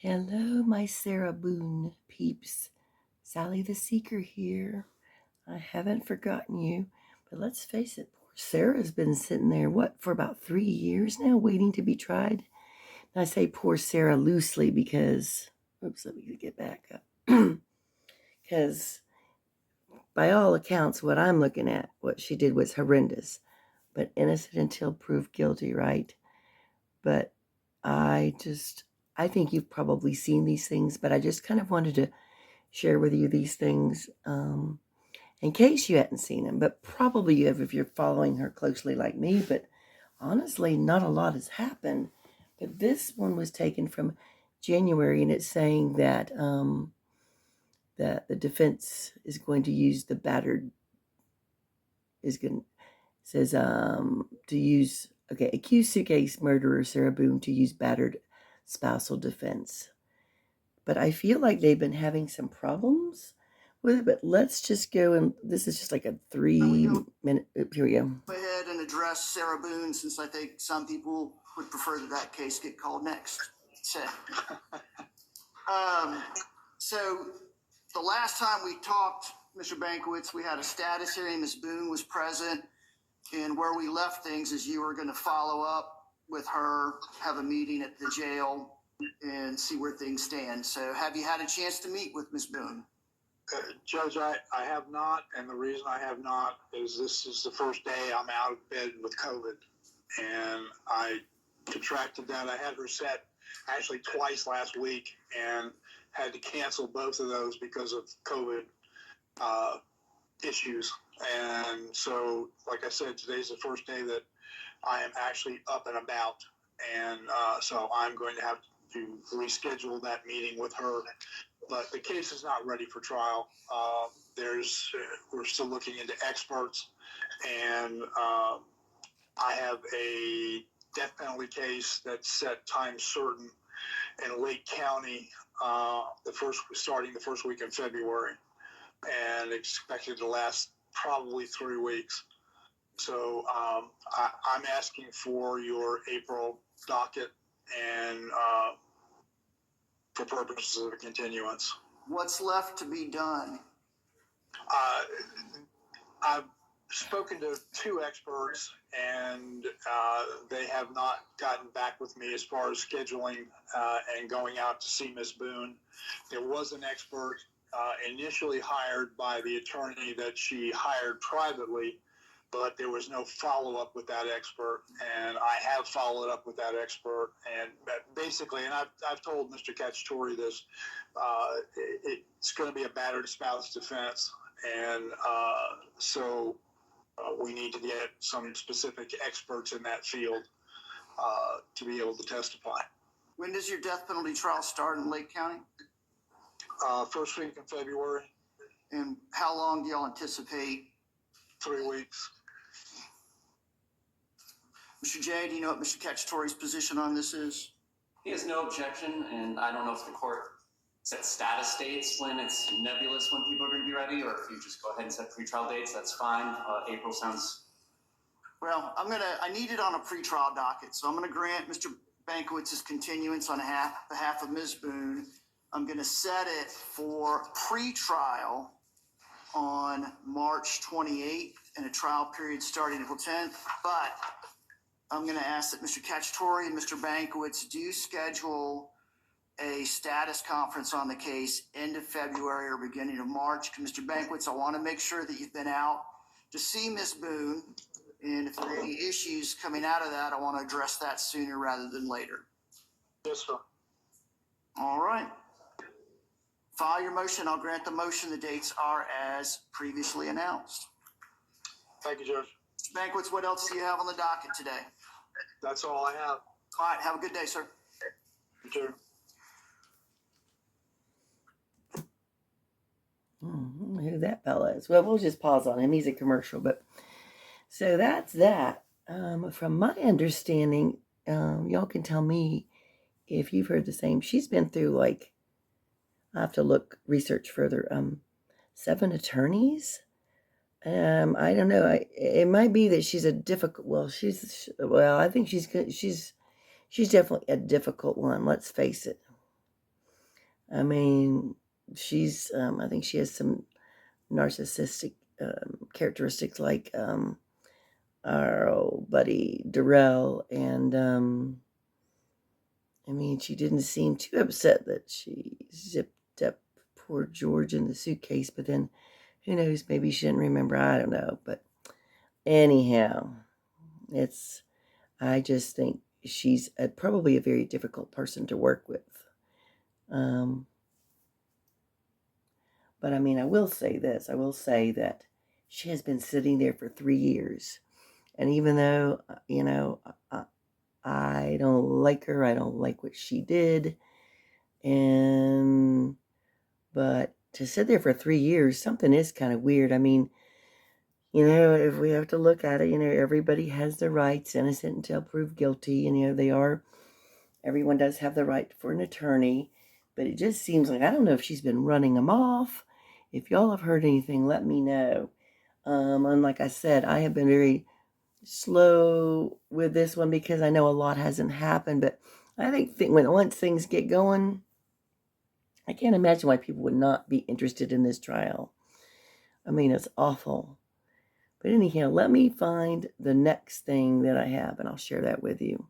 Hello, my Sarah Boone peeps. Sally the Seeker here. I haven't forgotten you, but let's face it, poor Sarah's been sitting there, for about 3 years now, waiting to be tried. And I say poor Sarah loosely because, oops, let me get back up. Because by all accounts, what I'm looking at, what she did was horrendous, but innocent until proved guilty, right? But I think you've probably seen these things, but I just kind of wanted to share with you these things in case you hadn't seen them, but probably you have if you're following her closely like me. But honestly, not a lot has happened. But this one was taken from January, and it's saying that that the defense is going to use the battered is going says to use accused suitcase murderer Sarah Boone to use battered spousal defense. But I feel like they've been having some problems with it. But let's just go, and this is just like a 3-minute. Here we go. Go ahead and address Sarah Boone, since I think some people would prefer that case get called next. So the last time we talked, Mr. Bankiewicz, we had a status hearing. Ms. Boone was present, and where we left things is you were going to follow up with her, have a meeting at the jail, and see where things stand. So have you had a chance to meet with Ms. Boone? Judge, I have not, and the reason I have not is this is the first day I'm out of bed with COVID, and I contracted that. I had her set actually twice last week and had to cancel both of those because of COVID issues. And so, like I said, today's the first day that I am actually up and about, and so I'm going to have to reschedule that meeting with her. But the case is not ready for trial. We're still looking into experts, and I have a death penalty case that's set time certain in Lake County, starting the first week in February, and expected to last probably 3 weeks. So I'm asking for your April docket and for purposes of a continuance. What's left to be done? I've spoken to 2 experts, and they have not gotten back with me as far as scheduling and going out to see Ms. Boone. There was an expert initially hired by the attorney that she hired privately, but there was no follow-up with that expert, and I have followed up with that expert, and basically, and I've told Mr. Cacciatore this, it's going to be a battered spouse defense, and so we need to get some specific experts in that field to be able to testify. When does your death penalty trial start in Lake County? First week in February. And how long do y'all anticipate? 3 weeks. Mr. J, do you know what Mr. Cacciatore's position on this is? He has no objection, and I don't know if the court set status dates when it's nebulous when people are going to be ready, or if you just go ahead and set pretrial dates, that's fine. April sounds... Well, I need it on a pretrial docket, so I'm going to grant Mr. Bankiewicz's continuance on behalf of Ms. Boone. I'm going to set it for pretrial on March 28th and a trial period starting April 10th, but I'm going to ask that Mr. Cacciatore and Mr. Bankiewicz do schedule a status conference on the case end of February or beginning of March. Mr. Bankiewicz, I want to make sure that you've been out to see Ms. Boone, and if there are any issues coming out of that, I want to address that sooner rather than later. Yes, sir. All right. File your motion. I'll grant the motion. The dates are as previously announced. Thank you, Judge. Mr. Bankiewicz, what else do you have on the docket today? That's all I have. All right. Have a good day, sir. You too. Who that fella is? Well, we'll just pause on him. He's a commercial, but so that's that. From my understanding, y'all can tell me if you've heard the same. She's been through I have to research further. 7 attorneys. I don't know. It might be that she's a difficult. I think she's definitely a difficult one. Let's face it. I mean, I think she has some narcissistic characteristics like our old buddy Darrell. And I mean, she didn't seem too upset that she zipped up poor George in the suitcase, but then who knows, maybe she didn't remember. I don't know. But anyhow, I just think she's probably a very difficult person to work with. Um, but I mean, I will say this. I will say that she has been sitting there for 3 years. And even though, I don't like her, I don't like what she did, but to sit there for 3 years, something is kind of weird. I mean, if we have to look at it, everybody has their rights, innocent until proved guilty, and, everyone does have the right for an attorney, but it just seems like, I don't know if she's been running them off. If y'all have heard anything, let me know. And like I said, I have been very slow with this one because I know a lot hasn't happened, but I think once things get going, I can't imagine why people would not be interested in this trial. I mean, it's awful. But anyhow, let me find the next thing that I have, and I'll share that with you.